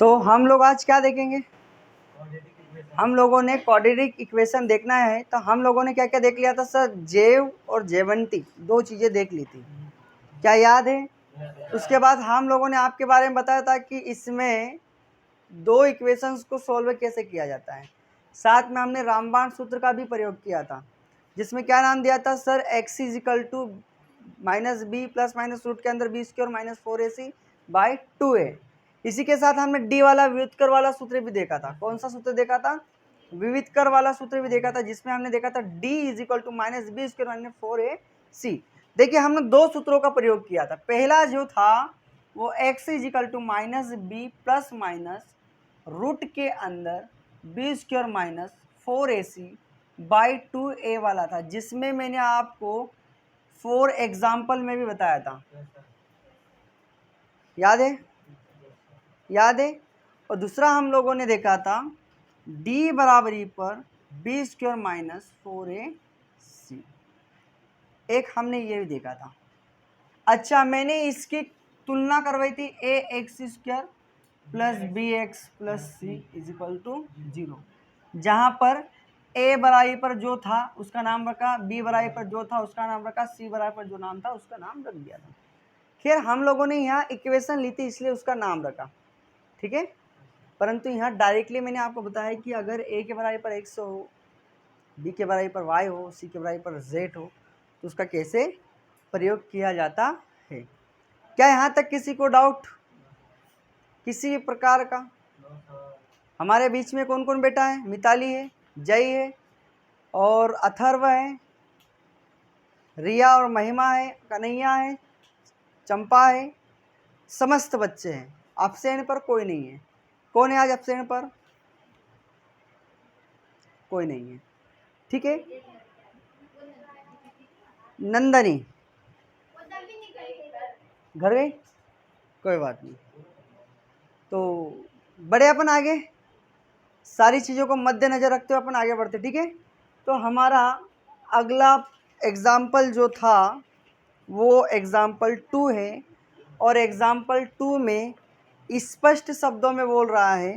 तो हम लोग आज क्या देखेंगे? हम लोगों ने क्वाड्रेटिक इक्वेशन देखना है। तो हम लोगों ने क्या क्या देख लिया था सर? जेव और जेवंती दो चीज़ें देख ली थी, क्या याद है? उसके बाद हम लोगों ने आपके बारे में बताया था कि इसमें दो इक्वेशंस को सॉल्व कैसे किया जाता है। साथ में हमने रामबाण सूत्र का भी प्रयोग किया था, जिसमें क्या नाम दिया था sir? x is equal to minus B plus minus root के अंदर B square minus 4ac by 2a। इसी के साथ हमने डी वाला व्युत्कर वाला सूत्र भी देखा था। कौन सा सूत्र देखा था? विविधकर वाला सूत्र भी देखा था, जिसमें हमने देखा था d is equal to minus B square minus 4ac। देखिए हमने दो सूत्रों का प्रयोग किया था। पहला जो था वो x is equal to minus B plus minus root के अंदर B square minus 4ac by 2a वाला था, जिसमें मैंने आपको 4 एग्जाम्पल में भी बताया था। याद है? याद है? और दूसरा हम लोगों ने देखा था d बराबरी पर बी स्क्वायर माइनस 4ac। एक हमने ये भी देखा था। अच्छा, मैंने इसकी तुलना करवाई थी a x square plus b x plus c is equal to 0, जहाँ पर ए बराबर पर जो था उसका नाम रखा, बी बराबर पर जो था उसका नाम रखा, सी बराबर पर जो नाम था उसका नाम रख दिया था। खैर हम लोगों ने यहाँ इक्वेशन ली थी इसलिए उसका नाम रखा, ठीक है। परंतु यहाँ डायरेक्टली मैंने आपको बताया कि अगर ए के बराबर पर एक्स हो, बी के बराबर पर वाई हो, सी के बराबर पर जेड हो, तो उसका कैसे प्रयोग किया जाता है। क्या यहाँ तक किसी को डाउट किसी प्रकार का? हमारे बीच में कौन कौन बैठा है? मिताली है, जय है और अथर्व है, रिया और महिमा है, कन्हैया है, चंपा है, समस्त बच्चे हैं। अब्सेंट पर कोई नहीं है। कौन है आज अब्सेंट पर? कोई नहीं है, ठीक है। नंदनी घर गई, कोई बात नहीं। तो बड़े अपन आगे सारी चीज़ों को मद्देनजर रखते हुए अपन आगे बढ़ते, ठीक है। तो हमारा अगला एग्जाम्पल जो था वो एग्जाम्पल 2 है, और एग्जाम्पल 2 में स्पष्ट शब्दों में बोल रहा है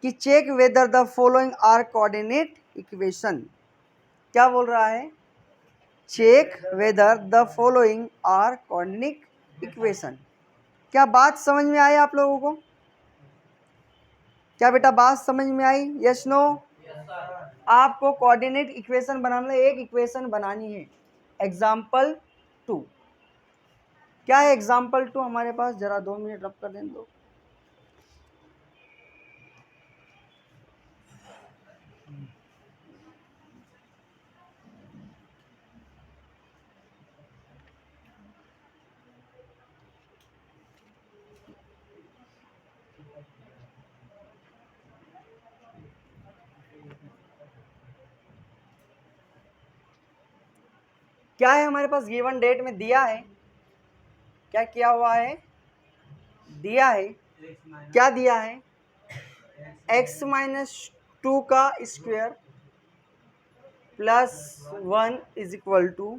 कि check whether the following are coordinate equation. क्या बोल रहा है? Check whether the following are coordinate equation. क्या बात समझ में आई आप लोगों को? क्या बेटा बात समझ में आई? Yes no? आपको कोऑर्डिनेट इक्वेशन बनाना, एक इक्वेशन बनानी है। एग्जाम्पल 2 क्या है? एग्जाम्पल 2 हमारे पास, जरा 2 मिनट रब कर दें दो। क्या है हमारे पास? गिवन डेट में दिया है, क्या किया हुआ है? दिया है, क्या दिया है? x माइनस 2 का square plus 1 is equal to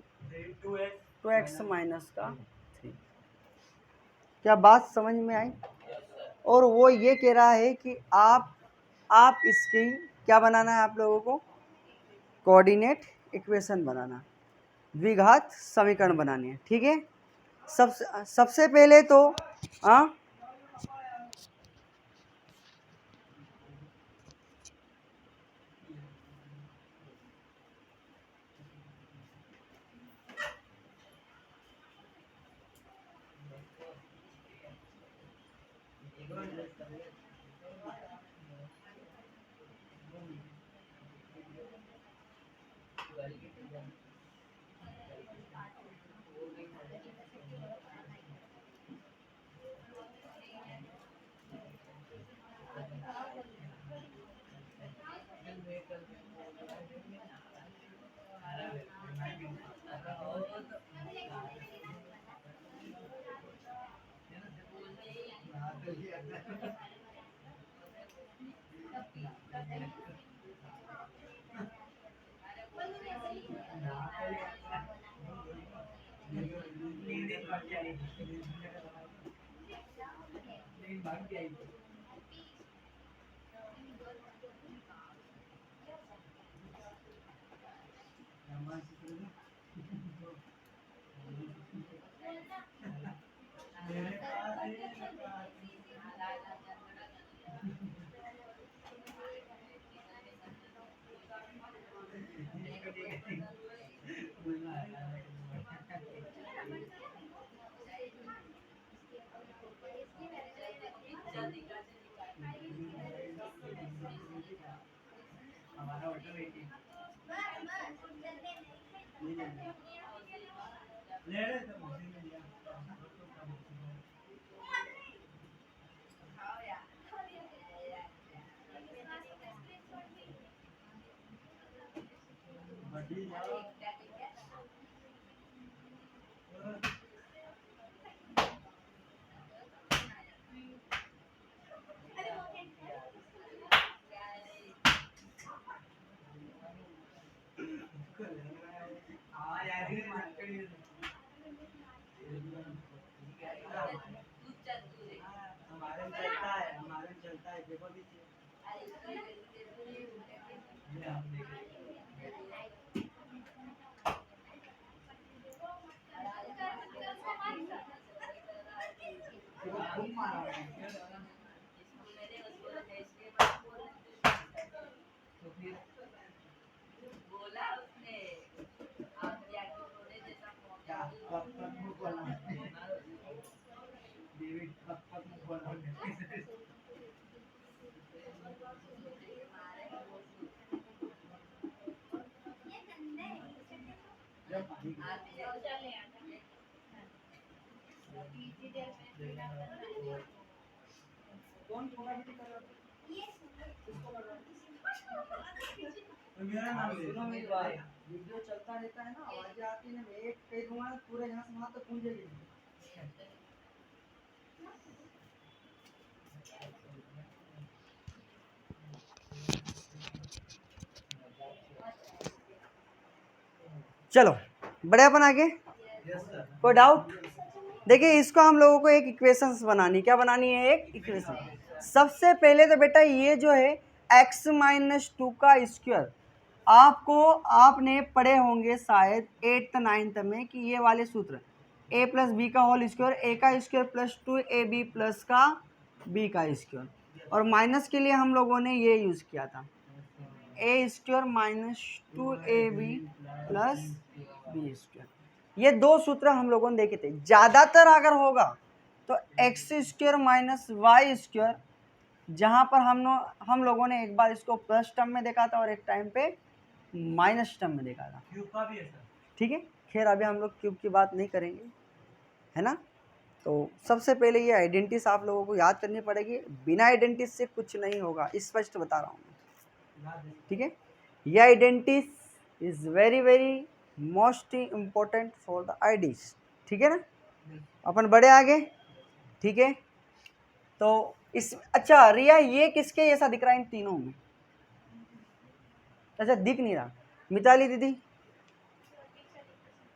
2x minus का 3। क्या बात समझ में आई? और वो ये कह रहा है कि आप इसकी क्या बनाना है आप लोगों को? कोऑर्डिनेट इक्वेशन बनाना, द्विघात समीकरण बनानी है, ठीक है। सबसे पहले तो सुनो मेरी बात, वीडियो चलता रहता है ना, आवाजें आती है, मैं एक कह दूंगा पूरे यहाँ से वहाँ तक गूंजेगी। चलो बड़े अपन आगे, कोई डाउट? देखिए इसको हम लोगों को एक इक्वेशंस बनानी, क्या बनानी है? एक इक्वेशन। सबसे पहले तो बेटा ये जो है x-2 का स्क्वायर, आपने पढ़े होंगे शायद 8th 9th में कि ये वाले सूत्र a प्लस बी का होल स्क्वायर, a का स्क्वायर प्लस 2ab प्लस का b का स्क्वायर, और माइनस के लिए हम लोगों ने ये यूज़ किया था a square minus 2ab plus b square. ये दो सूत्र हम लोगों ने देखे थे। ज़्यादातर अगर होगा तो X square minus Y square, जहाँ पर हम लोगों ने एक बार इसको प्लस टर्म में देखा था और एक टाइम पे माइनस टर्म में देखा था। क्यूब का भी है सर, ठीक है। खैर अभी हम लोग क्यूब की बात नहीं करेंगे, है ना। तो सबसे पहले ये आइडेंटिटीज आप लोगों को याद करनी पड़ेगी, बिना आइडेंटिटीज से कुछ नहीं होगा, स्पष्ट बता रहा हूँ मैं, ठीक है। ये identities is very very most important for the IDs, ठीक है ना। अपन बढ़े आगे, ठीक है। तो इस अच्छा रिया, ये किसके जैसा दिख रहा है इन तीनों में? अच्छा दिख नहीं रहा। मिताली दीदी,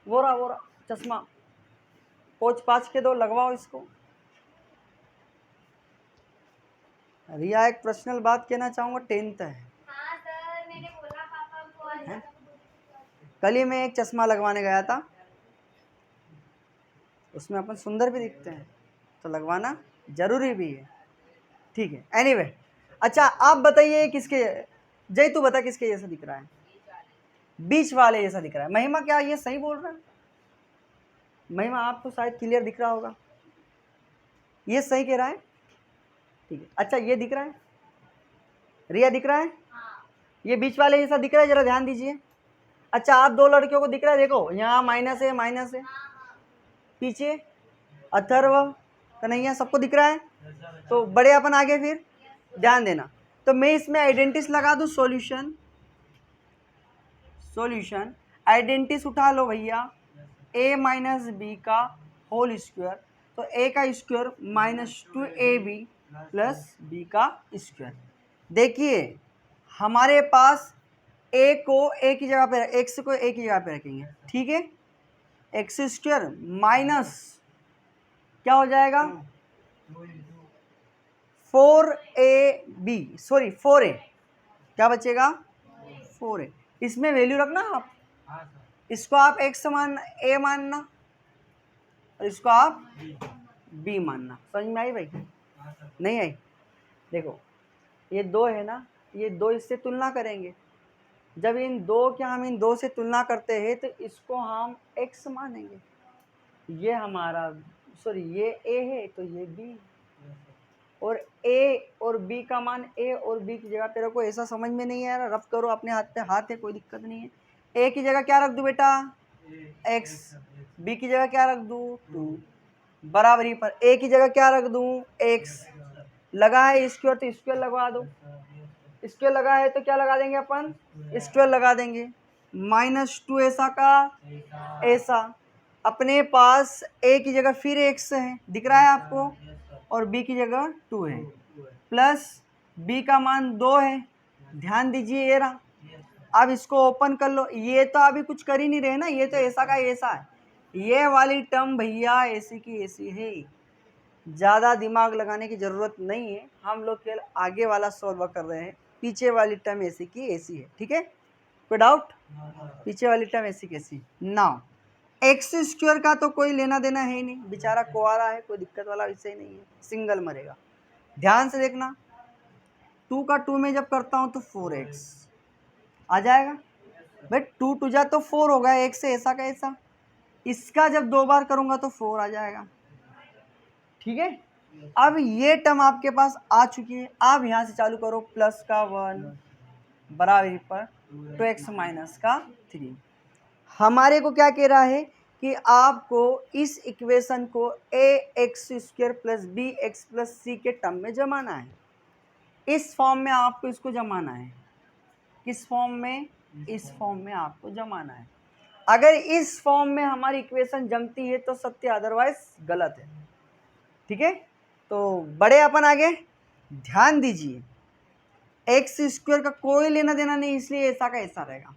वो रहा चश्मा, पोच पाँच के दो लगवाओ इसको। रिया एक पर्सनल बात कहना चाहूँगा, 10th है। हाँ सर, मैंने बोला पापा को। कल ही मैं एक चश्मा लगवाने गया था, उसमें अपन सुंदर भी दिखते हैं, तो लगवाना जरूरी भी है, ठीक है। एनीवे अच्छा आप बताइए किसके, जय तू बता किसके जैसा दिख रहा है? बीच वाले जैसा दिख रहा है। महिमा क्या ये सही बोल रहा है? महिमा आपको शायद क्लियर दिख रहा होगा, ये सही कह रहा है, ठीक है। अच्छा ये दिख रहा है, रिया दिख रहा है? हाँ। ये बीच वाले जैसा दिख रहा है, जरा ध्यान दीजिए। अच्छा आप दो लड़कियों को दिख रहा है, देखो यहाँ माइनस है, माइनस है, पीछे अथर्व कन्हैया सबको दिख रहा है। तो बड़े अपन आगे, फिर ध्यान देना। तो मैं इसमें आइडेंटिस लगा दूं, सॉल्यूशन आइडेंटिस उठा लो भैया, a माइनस बी का होल स्क्वायर, तो a का square minus 2ab plus b का स्क्वायर। देखिए हमारे पास a को a की जगह पे, x को a की जगह पे रखेंगे, ठीक है। एक्स स्क्वायर माइनस क्या हो जाएगा 4ab, सॉरी 4a, क्या बचेगा 4a। इसमें वैल्यू रखना आप, इसको आप x मान a मानना, और इसको आप बी मानना। समझ में आई भाई? नहीं आई? देखो ये 2 है ना, ये 2 इससे तुलना करेंगे। जब इन 2 की हम इन 2 से तुलना करते हैं तो इसको हम x मानेंगे। ये हमारा ये a है तो ये b, और a और b का मान a और b की जगह तेरे को ऐसा समझ में नहीं आ रहा, रफ करो अपने हाथ पे, हाथ है कोई दिक्कत नहीं है। a की जगह क्या रख दूं बेटा? x। b की जगह क्या रख दूं? 2। बराबरी पर a की जगह क्या रख दूं? x। लगा है स्क्वायर तो स्क्वायर लगवा दो, स्क्वायर लगा है तो क्या लगा देंगे अपन? स्क्वायर लगा देंगे। -2 ऐसा का ऐसा, अपने पास a की जगह फिर x है, दिख रहा है आपको, और b की जगह 2 है, प्लस b का मान 2 है, ध्यान दीजिए ये रहा। अब इसको ओपन कर लो, ये तो अभी कुछ कर ही नहीं रहे ना, ये तो ऐसा का ऐसा है। ये वाली टर्म भैया ऐसी की ऐसी है, ज़्यादा दिमाग लगाने की ज़रूरत नहीं है, हम लोग केवल आगे वाला सॉल्व कर रहे हैं। पीछे वाली टर्म ऐसी की ऐसी है, ठीक है? कोई डाउट? पीछे वाली टर्म ऐसी कैसी? नाउ एक्स स्क्वायर का तो कोई लेना देना है ही नहीं, बेचारा कुआरा है, कोई दिक्कत वाला विषय नहीं है, सिंगल मरेगा। ध्यान से देखना, 2 का 2 में जब करता हूँ तो 4x आ जाएगा भाई, 2 2 जा तो 4 होगा, एक से ऐसा का ऐसा, इसका जब 2 बार करूँगा तो 4 आ जाएगा, ठीक है? अब ये टर्म आपके पास आ चुकी है, आप यहाँ से चालू करो, प्लस का 1 बराबर पर 2x माइनस का 3। हमारे को क्या कह रहा है कि आपको इस इक्वेशन को ax² plus bx plus c के टर्म में जमाना है। इस फॉर्म में आपको इसको जमाना है। किस फॉर्म में? इस फॉर्म में आपको जमाना है। अगर इस फॉर्म में हमारी इक्वेशन जमती है तो सत्य, अदरवाइज गलत है, ठीक है? तो बढ़े अपन आगे, ध्यान दीजिए, x² का कोई लेना देना नहीं, इसलिए ऐसा का ऐसा रहेगा।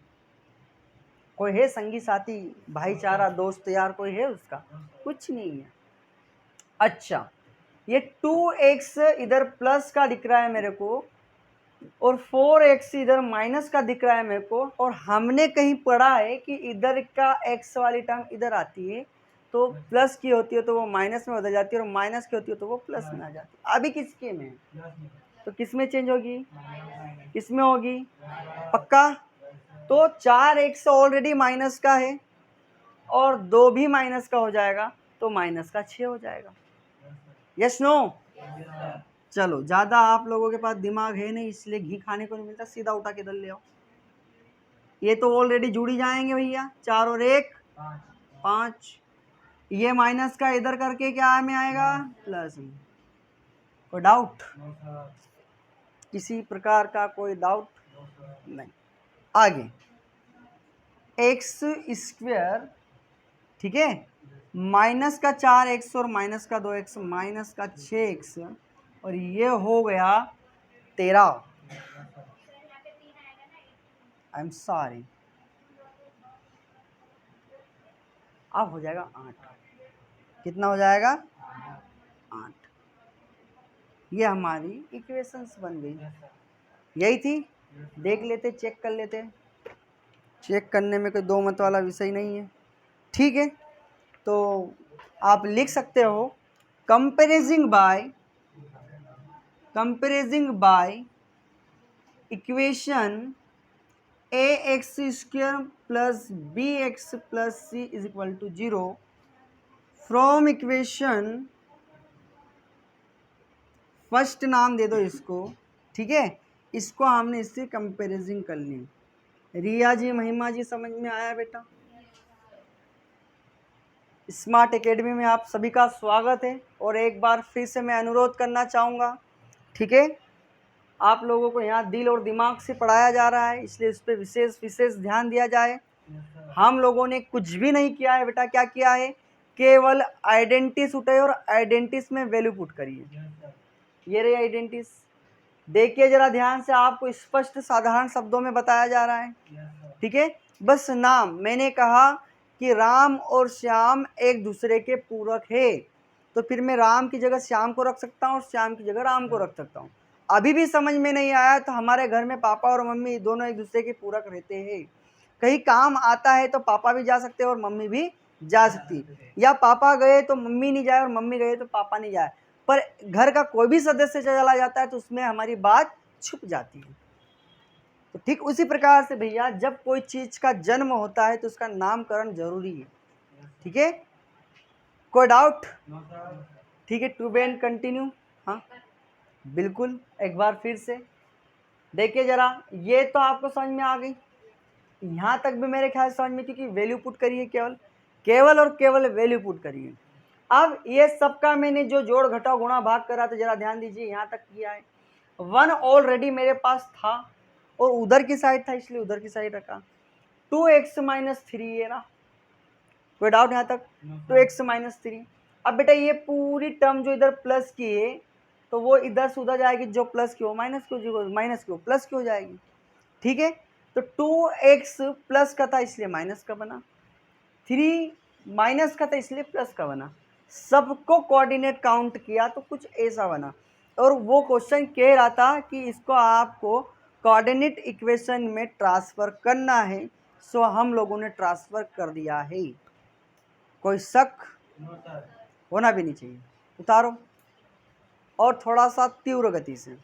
कोई है संगी साथी, भाईचारा, दोस्त यार कोई है उसका? कुछ नहीं है। अच्छा, ये 2x इधर प्लस का दिख रहा है मेरे को, और 4x इधर माइनस का दिख रहा है मेरे को, और हमने कहीं पढ़ा है कि इधर का x वाली टर्म इधर आती है तो प्लस की होती है तो वो माइनस में बदल जाती है, और माइनस की होती है तो वो प्लस में आ जाती है। अभी किसके में? तो किस में चेंज होगी? किस में होगी? पक्का? तो 4x ऑलरेडी माइनस का है और 2 भी माइनस का हो जाएगा, तो माइनस का 6 हो जाएगा। Yes no? चलो, ज़्यादा आप लोगों के पास दिमाग है नहीं, इसलिए घी खाने को नहीं मिलता, सीधा उठा के दल ले आओ। ये तो ऑलरेडी जुड़ी जाएंगे भैया, 4 और 1 5, ये माइनस का इधर करके क्या में आएगा? प्लस में। कोई डाउट? किसी प्रकार का कोई डाउट नहीं। आगे x², ठीक है, माइनस का 4x और माइनस का 2x, माइनस का 6x, और ये हो गया 13। आई एम सॉरी, अब हो जाएगा 8। कितना हो जाएगा? 8। ये हमारी इक्वेशंस बन गई। यही थी, देख लेते, चेक कर लेते, चेक करने में कोई दो मत वाला विषय नहीं है, ठीक है? तो आप लिख सकते हो, comparing by equation ax² plus bx plus c is equal to 0 from equation, first नाम दे दो इसको, ठीक है? इसको हमने इससे कंपेरिजिंग कर ली। रिया जी, महिमा जी, समझ में आया बेटा? स्मार्ट एकेडमी में आप सभी का स्वागत है, और एक बार फिर से मैं अनुरोध करना चाहूँगा, ठीक है, आप लोगों को यहाँ दिल और दिमाग से पढ़ाया जा रहा है, इसलिए इस पर विशेष ध्यान दिया जाए। हम लोगों ने कुछ भी नहीं किया है बेटा, क्या किया है? केवल आइडेंटिस उठाए और आइडेंटिस में वैल्यू पुट करिए। ये रही आइडेंटिस, देखिए जरा ध्यान से, आपको स्पष्ट साधारण शब्दों में बताया जा रहा है, ठीक है? बस नाम, मैंने कहा कि राम और श्याम एक दूसरे के पूरक है, तो फिर मैं राम की जगह श्याम को रख सकता हूँ और श्याम की जगह राम को रख सकता हूँ। अभी भी समझ में नहीं आया तो हमारे घर में पापा और मम्मी दोनों एक दूसरे के पूरक रहते हैं। कहीं काम आता है तो पापा भी जा सकते हैं और मम्मी भी जा सकती, या पापा गए तो मम्मी नहीं जाए और मम्मी गए तो पापा नहीं जाए, पर घर का कोई भी सदस्य चला जाता है तो उसमें हमारी बात छुप जाती है। तो ठीक उसी प्रकार से भैया जब कोई चीज का जन्म होता है तो उसका नामकरण जरूरी है। ठीक है, कोई डाउट? ठीक है, टू बी एंड कंटिन्यू। हाँ बिल्कुल, एक बार फिर से देखिए जरा, ये तो आपको समझ में आ गई, यहाँ तक भी मेरे ख्याल से समझ में, क्योंकि वैल्यू पुट करिए, केवल केवल और केवल वैल्यू पुट करिए। अब ये सबका मैंने जो जोड़ घटाव गुणा भाग करा था, जरा ध्यान दीजिए, यहाँ तक किया है। 1 ऑलरेडी मेरे पास था और उधर की साइड था, इसलिए उधर की साइड रखा। 2x-3 है ना, कोई डाउट यहाँ तक? 2x-3। अब बेटा ये पूरी टर्म जो इधर प्लस की है तो वो इधर से उधर जाएगी, जो प्लस की हो माइनस की हो, माइनस की हो प्लस की हो जाएगी। ठीक है, तो 2x प्लस का था इसलिए माइनस का बना, 3 माइनस का था इसलिए प्लस का बना, सबको कोऑर्डिनेट काउंट किया तो कुछ ऐसा बना। और वो क्वेश्चन कह रहा था कि इसको आपको कोऑर्डिनेट इक्वेशन में ट्रांसफर करना है, सो हम लोगों ने ट्रांसफर कर दिया है। कोई शक होना भी नहीं चाहिए। उतारो और थोड़ा सा तीव्र गति से।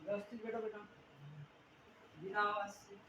व्यवस्थित बैठो बेटा, बिना आवाज से।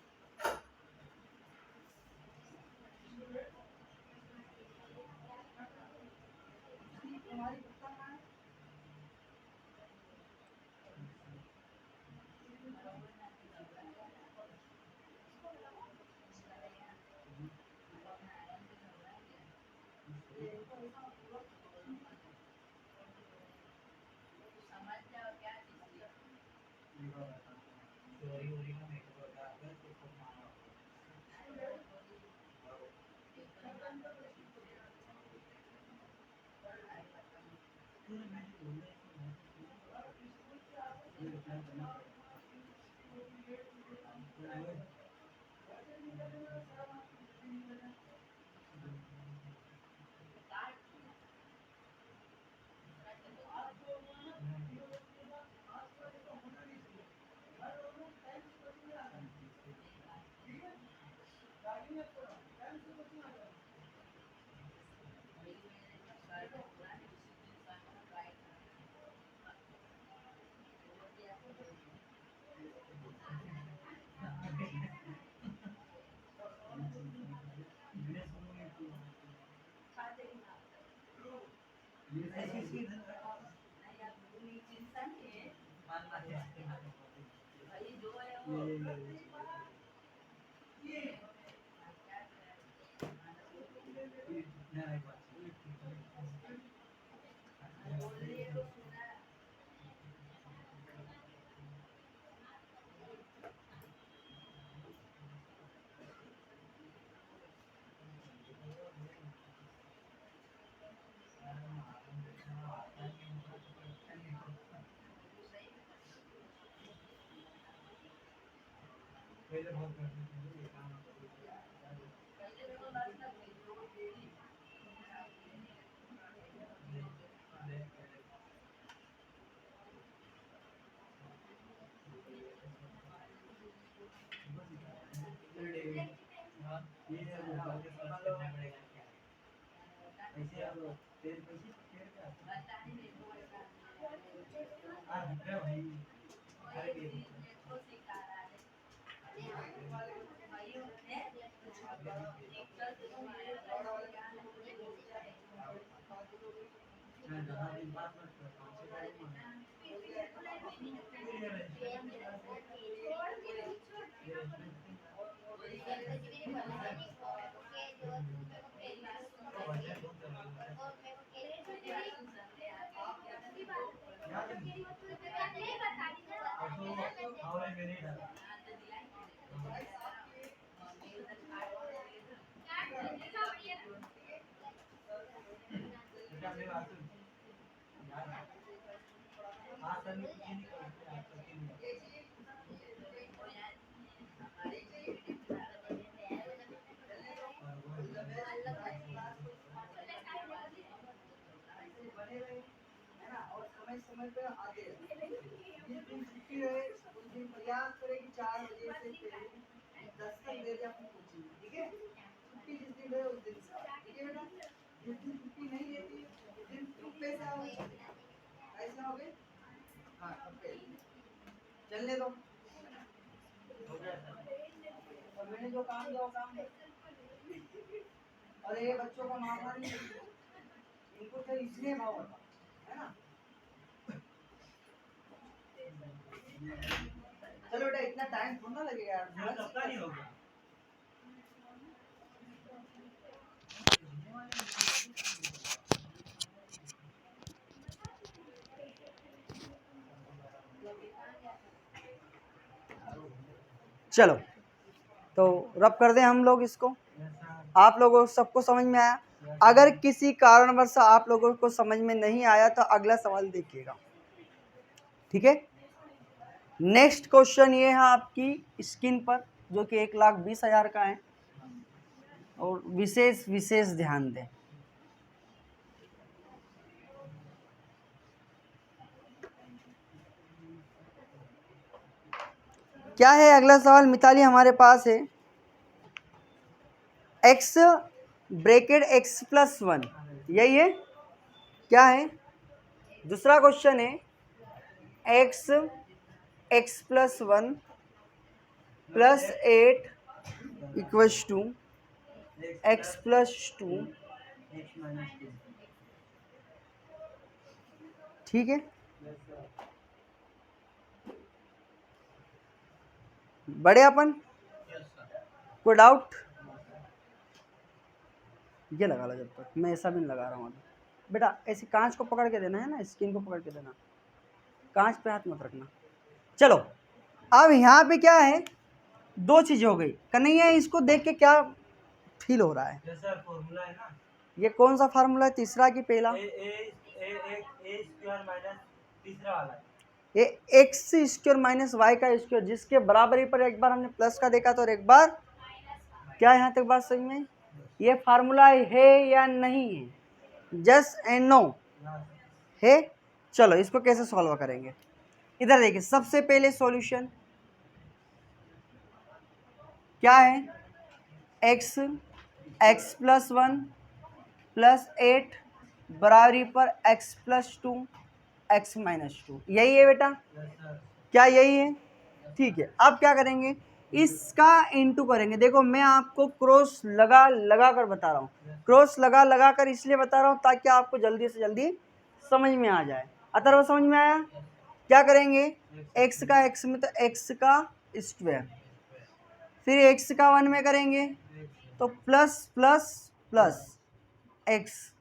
और समय समय पे आते रहे। जिस दिन छुट्टी रहे उस दिन प्रयास करें कि 4 बजे से पहले 10 तक दे दे अपनी कोचिंग, ठीक है। छुट्टी जिस दिन रहे उस दिन से आओ, ठीक है बेटा। जिस दिन छुट्टी नहीं रहती उस दिन ग्रुप पे से आओगे, कैसे आओगे? हाँ, चलने दो, हो गया सर। और मैंने जो काम दिया वो काम दो। और ये बच्चों को मारना नहीं है, इनको तो इसलिए भाव होता है ना। चलो बेटा इतना टाइम थोड़ा ना लगेगा यार, सबका नहीं होगा। चलो तो रब कर दें हम लोग इसको। आप लोगों सबको समझ में आया? अगर किसी कारणवश आप लोगों को समझ में नहीं आया तो अगला सवाल देखिएगा, ठीक है। नेक्स्ट क्वेश्चन ये है आपकी स्क्रीन पर, जो कि 1,20,000 का है, और विशेष ध्यान दें। क्या है अगला सवाल मिताली हमारे पास है, x ब्रैकेट x+1, यही है क्या है। दूसरा क्वेश्चन है x+1 + 8 = x+2, ठीक है। बड़े अपन कोई डाउट? ये लगा लो जब तक, मैं ऐसा भी नहीं लगा रहा हूँ अभी। बेटा ऐसे कांच को पकड़ के देना है ना, स्क्रीन को पकड़ के देना, कांच पे हाथ मत रखना। चलो अब यहाँ पे क्या है, दो चीज़ हो गई। कन्हैया इसको देख के क्या फील हो रहा है? फॉर्मूला है ना, ये कौन सा फार्मूला है, तीसरा कि पहला? तीसरा वाला, ये x² - y², जिसके बराबरी पर एक बार हमने प्लस का देखा तो, और एक बार क्या, यहाँ तक बात समझ में? ये फार्मूला है या नहीं है? जस्ट एंड नो है। चलो इसको कैसे सॉल्व करेंगे, इधर देखिए। सबसे पहले सॉल्यूशन क्या है, x+1 + 8 बराबरी पर x+2 x-2, यही है बेटा? क्या यही है? ठीक है। अब क्या करेंगे, इसका इंटू करेंगे। देखो मैं आपको क्रॉस लगा कर बता रहा हूँ, क्रॉस लगा कर इसलिए बता रहा हूँ ताकि आपको जल्दी से जल्दी समझ में आ जाए। अतर्व समझ में आया? क्या करेंगे, x का x में तो x का स्क्वायर, फिर x का 1 में करेंगे तो प्लस प्लस प्लस x